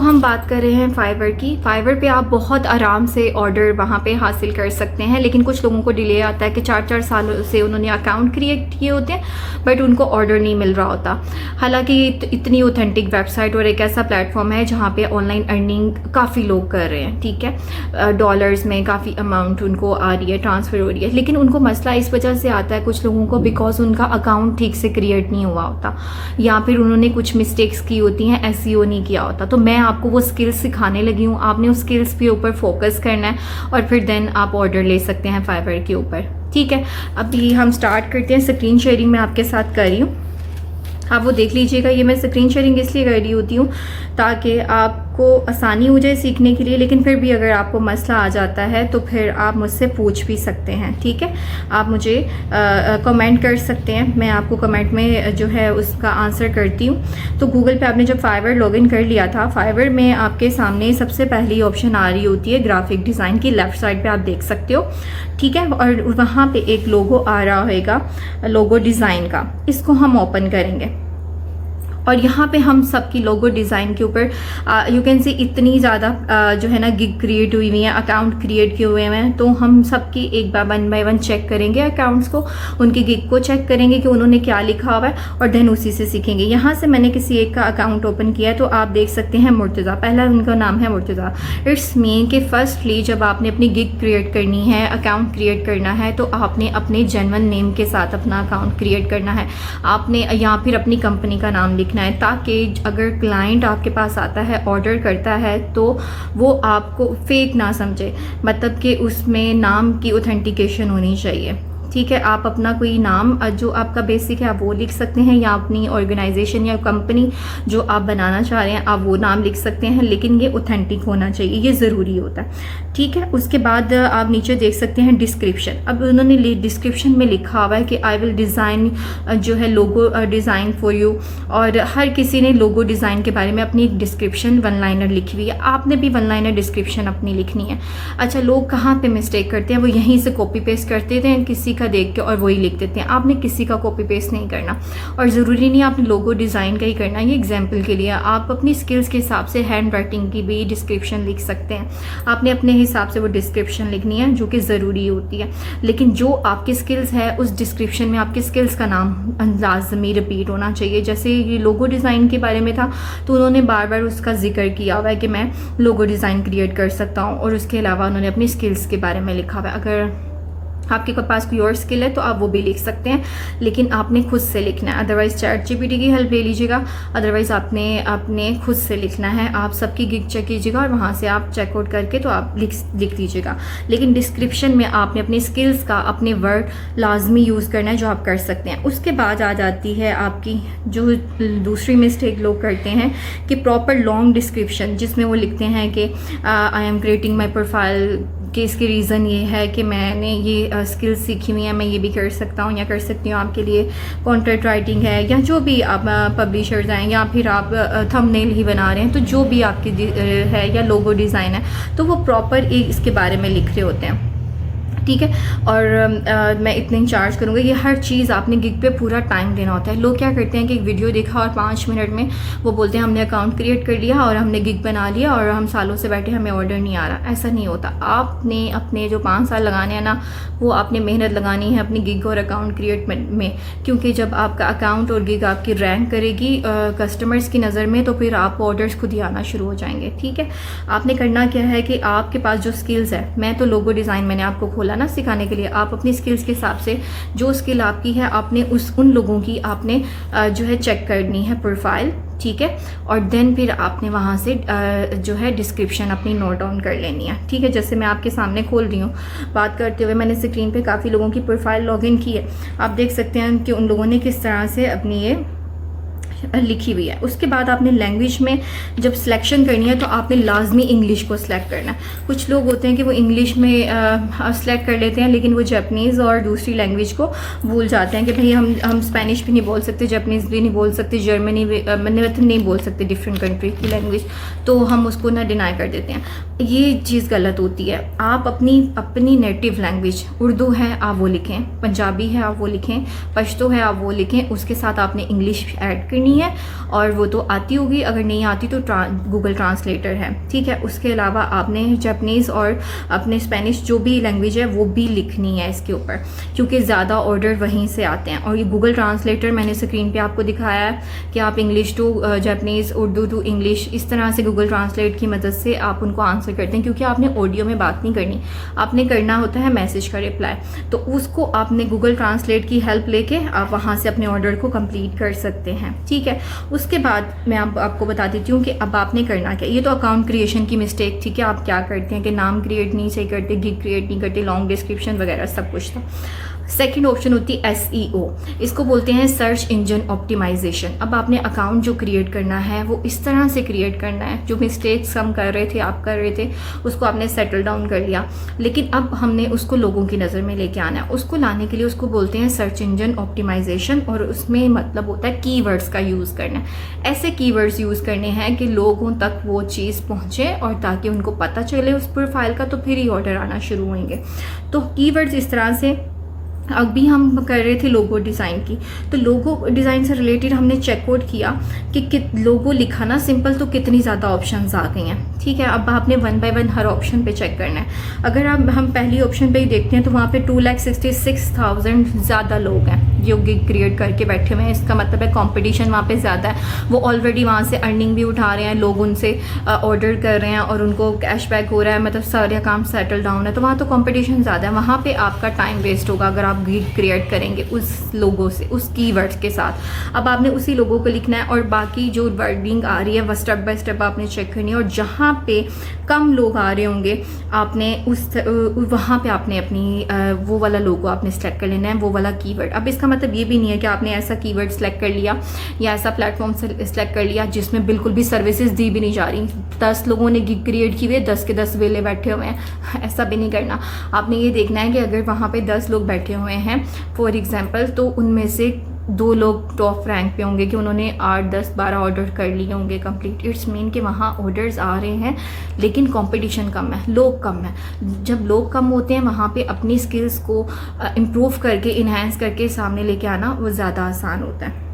हम बात कर रहे हैं फाइवर की। फाइवर पे आप बहुत आराम से ऑर्डर वहाँ पे हासिल कर सकते हैं, लेकिन कुछ लोगों को डिले आता है कि 4-4 सालों से उन्होंने अकाउंट क्रिएट किए होते हैं बट उनको ऑर्डर नहीं मिल रहा होता। हालांकि इतनी ऑथेंटिक वेबसाइट और एक ऐसा प्लेटफॉर्म है जहाँ पे ऑनलाइन अर्निंग काफ़ी लोग कर रहे हैं, ठीक है, डॉलर्स में काफ़ी अमाउंट उनको आ रही है, ट्रांसफ़र हो रही है। लेकिन उनको मसला इस वजह से आता है कुछ लोगों को, बिकॉज उनका अकाउंट ठीक से क्रिएट नहीं हुआ होता या फिर उन्होंने कुछ मिस्टेक्स की होती हैं, एसईओ नहीं किया होता। तो मैं आपको वो स्किल्स सिखाने लगी हूँ, आपने उस स्किल्स के ऊपर फोकस करना है और फिर देन आप ऑर्डर ले सकते हैं फाइवर के ऊपर, ठीक है। अभी हम स्टार्ट करते हैं। स्क्रीन शेयरिंग मैं आपके साथ कर रही हूँ, आप वो देख लीजिएगा। ये मैं स्क्रीन शेयरिंग इसलिए कर रही होती हूँ ताकि आपको आसानी हो जाए सीखने के लिए, लेकिन फिर भी अगर आपको मसला आ जाता है तो फिर आप मुझसे पूछ भी सकते हैं, ठीक है। आप मुझे कमेंट कर सकते हैं, मैं आपको कमेंट में जो है उसका आंसर करती हूँ। तो गूगल पे आपने जब फाइवर लॉगिन कर लिया था, फाइवर में आपके सामने सबसे पहली ऑप्शन आ रही होती है ग्राफिक डिज़ाइन की, लेफ़्ट साइड पर आप देख सकते हो, ठीक है। और वहाँ पर एक लोगो आ रहा होगा, लोगो डिज़ाइन का, इसको हम ओपन करेंगे और यहाँ पे हम सबकी लोगो डिज़ाइन के ऊपर यू कैन सी इतनी ज़्यादा जो है ना गिग क्रिएट हुई हुई हैं, अकाउंट क्रिएट किए हुए हैं। तो हम सबकी एक बार 1 बाय 1 चेक करेंगे अकाउंट्स को, उनकी गिग को चेक करेंगे कि उन्होंने क्या लिखा हुआ है और देन उसी से सीखेंगे। यहाँ से मैंने किसी एक का अकाउंट ओपन किया है, तो आप देख सकते हैं मुर्तज़ा, पहला उनका नाम है मुर्तज़ा। इट्स मीन कि फर्स्टली जब आपने अपनी गिग क्रिएट करनी है, अकाउंट क्रिएट करना है, तो आपने अपने जेन्युइन नेम के साथ अपना अकाउंट क्रिएट करना है। आपने या फिर अपनी कंपनी का नाम लिखना है, ताकि अगर क्लाइंट आपके पास आता है, ऑर्डर करता है, तो वो आपको फेक ना समझे, मतलब कि उसमें नाम की ऑथेंटिकेशन होनी चाहिए, ठीक है। आप अपना कोई नाम जो आपका बेसिक है आप वो लिख सकते हैं, या अपनी ऑर्गेनाइजेशन या कंपनी जो आप बनाना चाह रहे हैं आप वो नाम लिख सकते हैं, लेकिन ये ऑथेंटिक होना चाहिए, ये ज़रूरी होता है, ठीक है। उसके बाद आप नीचे देख सकते हैं डिस्क्रिप्शन। अब उन्होंने डिस्क्रिप्शन में लिखा हुआ है कि आई विल डिज़ाइन जो है लोगो डिज़ाइन फॉर यू, और हर किसी ने लोगो डिज़ाइन के बारे में अपनी एक डिस्क्रिप्शन 1 लाइनर लिखी हुई है, आपने भी 1 लाइनर डिस्क्रिप्शन अपनी लिखनी है। अच्छा, लोग कहाँ पे मिस्टेक करते हैं, वो यहीं से कॉपी पेस्ट करते थे किसी का देख के और वही लिख देते हैं। आपने किसी का कॉपी पेस्ट नहीं करना, और ज़रूरी नहीं आपने लोगो डिज़ाइन का ही करना, ये एग्जाम्पल के लिए। आप अपनी स्किल्स के हिसाब से हैंड राइटिंग की भी डिस्क्रिप्शन लिख सकते हैं, आपने अपने हिसाब से वो डिस्क्रिप्शन लिखनी है जो कि ज़रूरी होती है। लेकिन जो आपकी स्किल्स है उस डिस्क्रिप्शन में आपकी स्किल्स का नाम लाजमी रिपीट होना चाहिए। जैसे ये लोगो डिज़ाइन के बारे में था, तो उन्होंने बार बार उसका जिक्र किया हुआ है कि मैं लोगो डिज़ाइन क्रिएट कर सकता हूँ, और उसके अलावा उन्होंने अपनी स्किल्स के बारे में लिखा हुआ है। अगर आपके पास कोई और स्किल है तो आप वो भी लिख सकते हैं, लेकिन आपने खुद से लिखना है। अदरवाइज़ चैट जीपीटी की हेल्प ले लीजिएगा, अदरवाइज़ आपने खुद से लिखना है। आप सबकी गिग चेक कीजिएगा और वहाँ से आप चेकआउट करके तो आप लिख दीजिएगा। लेकिन डिस्क्रिप्शन में आपने अपनी स्किल्स का, अपने वर्ड लाजमी यूज़ करना है जो आप कर सकते हैं। उसके बाद आ जाती है आपकी जो दूसरी मिस्टेक लोग करते हैं कि प्रॉपर लॉन्ग डिस्क्रिप्शन, जिसमें वो लिखते हैं कि I am creating my profile, कि इसके रीज़न ये है कि मैंने ये स्किल्स सीखी हुई हैं, मैं ये भी कर सकता हूँ या कर सकती हूँ, आपके लिए कंटेंट राइटिंग है, या जो भी आप पब्लिशर्स हैं, या फिर आप थंबनेल ही बना रहे हैं, तो जो भी आपकी है, या लोगो डिज़ाइन है, तो वो प्रॉपर इसके बारे में लिख रहे होते हैं, ठीक है। और मैं इतने चार्ज करूँगा, ये हर चीज़ आपने गिग पे पूरा टाइम देना होता है। लोग क्या करते हैं कि एक वीडियो देखा और 5 मिनट में वो बोलते हैं हमने अकाउंट क्रिएट कर लिया और हमने गिग बना लिया और हम सालों से बैठे, हमें ऑर्डर नहीं आ रहा। ऐसा नहीं होता। आपने अपने जो 5 साल लगाने हैं ना, वो आपने मेहनत लगानी है अपनी गिग और अकाउंट क्रिएट में, क्योंकि जब आपका अकाउंट और गिग आपकी रैंक करेगी कस्टमर्स की नज़र में, तो फिर आपको ऑर्डर्स खुद ही आना शुरू हो जाएंगे, ठीक है। आपने करना क्या है कि आपके पास जो स्किल्स है, मैं तो लोगो डिज़ाइन मैंने आपको खोला ना सिखाने के लिए, आप अपनी स्किल्स के हिसाब से जो स्किल आपकी है आपने उन लोगों की आपने जो है चेक करनी है प्रोफाइल, ठीक है। और देन फिर आपने वहाँ से जो है डिस्क्रिप्शन अपनी नोट डाउन कर लेनी है, ठीक है। जैसे मैं आपके सामने खोल रही हूँ, बात करते हुए मैंने स्क्रीन पे काफ़ी लोगों की प्रोफाइल लॉगिन की है, आप देख सकते हैं कि उन लोगों ने किस तरह से अपनी ये लिखी हुई है। उसके बाद आपने लैंग्वेज में जब सिलेक्शन करनी है तो आपने लाजमी इंग्लिश को सिलेक्ट करना है। कुछ लोग होते हैं कि वो इंग्लिश में सिलेक्ट कर लेते हैं, लेकिन वो जापानीज़ और दूसरी लैंग्वेज को भूल जाते हैं कि भाई हम स्पेनिश भी नहीं बोल सकते, जापानीज़ भी नहीं बोल सकते, जर्मनी मतलब नहीं बोल सकते, डिफरेंट कंट्री की लैंग्वेज, तो हम उसको ना डिनाई कर देते हैं। ये चीज़ गलत होती है। आप अपनी नेटिव लैंग्वेज, उर्दू है आप वो लिखें, पंजाबी है आप वो लिखें, पश्तो है आप वो लिखें, उसके साथ आपने इंग्लिश ऐड करनी करनी है, और वो तो आती होगी, अगर नहीं आती तो गूगल ट्रांसलेटर है, ठीक है। उसके अलावा आपने जापानीज़ और अपने स्पेनिश जो भी लैंग्वेज है वो भी लिखनी है इसके ऊपर, क्योंकि ज़्यादा ऑर्डर वहीं से आते हैं। और ये गूगल ट्रांसलेटर मैंने स्क्रीन पे आपको दिखाया है कि आप English to Japanese, Urdu to English, इस तरह से गूगल ट्रांसलेट की मदद से आप उनको आंसर करते हैं, क्योंकि आपने ऑडियो में बात नहीं करनी, आपने करना होता है मैसेज का रिप्लाई। तो उसको आपने गूगल ट्रांसलेट की हेल्प लेके आप वहाँ से अपने ऑर्डर को कंप्लीट कर सकते हैं, ठीक है। उसके बाद मैं आपको बता देती हूँ कि अब आपने करना क्या। ये तो अकाउंट क्रिएशन की मिस्टेक थी कि आप क्या करते हैं कि नाम क्रिएट नहीं सही करते, गिग क्रिएट नहीं करते, लॉन्ग डिस्क्रिप्शन वगैरह सब कुछ था। सेकंड ऑप्शन होती है SEO, इसको बोलते हैं सर्च इंजन ऑप्टिमाइजेशन। अब आपने अकाउंट जो क्रिएट करना है वो इस तरह से क्रिएट करना है, जो मिस्टेक्स हम कर रहे थे, आप कर रहे थे, उसको आपने सेटल डाउन कर लिया, लेकिन अब हमने उसको लोगों की नज़र में लेके आना है। उसको लाने के लिए उसको बोलते हैं सर्च इंजन ऑप्टिमाइजेशन, और उसमें मतलब होता है कीवर्ड्स का यूज़ करना है। ऐसे कीवर्ड्स यूज़ करने हैं कि लोगों तक वो चीज़ पहुँचे, और ताकि उनको पता चले उस प्रोफाइल का, तो फिर ही ऑर्डर आना शुरू होंगे। तो कीवर्ड्स इस तरह से, अभी हम कर रहे थे लोगो डिज़ाइन की, तो लोगो डिज़ाइन से रिलेटेड हमने चेकआउट किया कि लोगो लिखा ना सिंपल, तो कितनी ज़्यादा ऑप्शंस आ गई हैं, ठीक है। अब आपने 1 बाय 1 हर ऑप्शन पे चेक करना है। अगर हम पहली ऑप्शन पे ही देखते हैं तो वहाँ पे 2,66,000 ज़्यादा लोग हैं जो गिग क्रिएट करके बैठे हुए हैं। इसका मतलब है कंपटीशन वहाँ पे ज़्यादा है, वो ऑलरेडी वहाँ से अर्निंग भी उठा रहे हैं, लोग उनसे ऑर्डर कर रहे हैं और उनको कैशबैक हो रहा है, मतलब सारे काम सेटल डाउन है, तो वहाँ तो कंपटीशन ज़्यादा है। वहाँ पे आपका टाइम वेस्ट होगा अगर आप गिग क्रिएट करेंगे उस लोगों से, उस कीवर्ड्स के साथ। अब आपने उसी लोगों को लिखना है, और बाकी जो वर्डिंग आ रही है वह स्टेप बाय स्टेप आपने चेक करनी है। और जहाँ पे कम लोग आ रहे होंगे आपने वहाँ पे आपने अपनी वो वाला लोगो आपने सेलेक्ट कर लेना है, वो वाला कीवर्ड। अब इसका मतलब ये भी नहीं है कि आपने ऐसा कीवर्ड सेलेक्ट कर लिया या ऐसा प्लेटफॉर्म सेलेक्ट कर लिया जिसमें बिल्कुल भी सर्विसेज दी भी नहीं जा रही। 10 लोगों ने गिग क्रिएट की हुई है, 10 के 10 वेले बैठे हुए हैं, ऐसा भी नहीं करना। आपने ये देखना है कि अगर वहाँ पे 10 लोग बैठे हुए हैं फॉर एग्जाम्पल, तो उनमें से 2 लोग टॉप रैंक पे होंगे कि उन्होंने 8, 10, 12 ऑर्डर कर लिए होंगे कंप्लीट। इट्स मीन कि वहाँ ऑर्डर्स आ रहे हैं लेकिन कंपटीशन कम है, लोग कम है। जब लोग कम होते हैं वहाँ पे अपनी स्किल्स को इम्प्रूव करके, इन्हेंस करके सामने लेके आना वो ज़्यादा आसान होता है,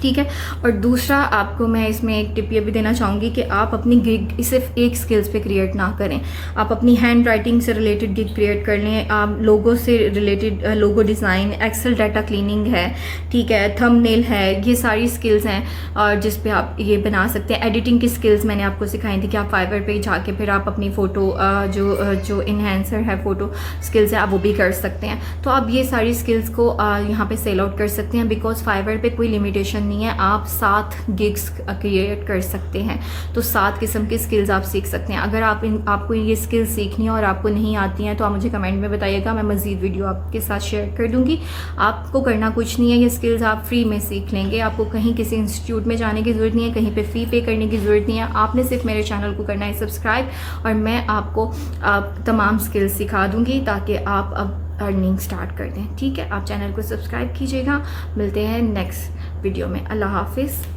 ठीक है। और दूसरा आपको मैं इसमें एक टिप ये भी देना चाहूँगी कि आप अपनी गिग सिर्फ एक स्किल्स पे क्रिएट ना करें, आप अपनी हैंड राइटिंग से रिलेटेड गिग क्रिएट कर लें, आप लोगो से related logo design, Excel data cleaning है, ठीक है, थंबनेल है, ये सारी स्किल्स हैं और जिस पे आप ये बना सकते हैं। एडिटिंग की स्किल्स मैंने आपको सिखाई थी कि आप फाइवर पे जाके फिर आप अपनी फ़ोटो जो इन्हेंसर है फ़ोटो स्किल्स है आप वो भी कर सकते हैं। तो आप ये सारी स्किल्स को यहाँ पे सेल आउट कर सकते हैं, बिकॉज फाइवर पे कोई लिमिटेशन नहीं है, आप 7 गिग्स क्रिएट कर सकते हैं। तो 7 किस्म की स्किल्स आप सीख सकते हैं। अगर आपको ये स्किल्स सीखनी है और आपको नहीं आती हैं तो आप मुझे कमेंट में बताइएगा, मैं मज़ीद वीडियो आपके साथ शेयर कर दूँगी। आपको करना कुछ नहीं है, ये स्किल्स आप फ्री में सीख लेंगे, आपको कहीं किसी इंस्टीट्यूट में जाने की ज़रूरत नहीं है, कहीं पर फ़ी पे करने की ज़रूरत नहीं है। आपने सिर्फ मेरे चैनल को करना है सब्सक्राइब, और मैं आपको तमाम स्किल्स सिखा दूँगी ताकि आप अब अर्निंग स्टार्ट कर दें, ठीक है। आप चैनल को सब्सक्राइब कीजिएगा। मिलते हैं नेक्स्ट वीडियो में। अल्लाह हाफिज़।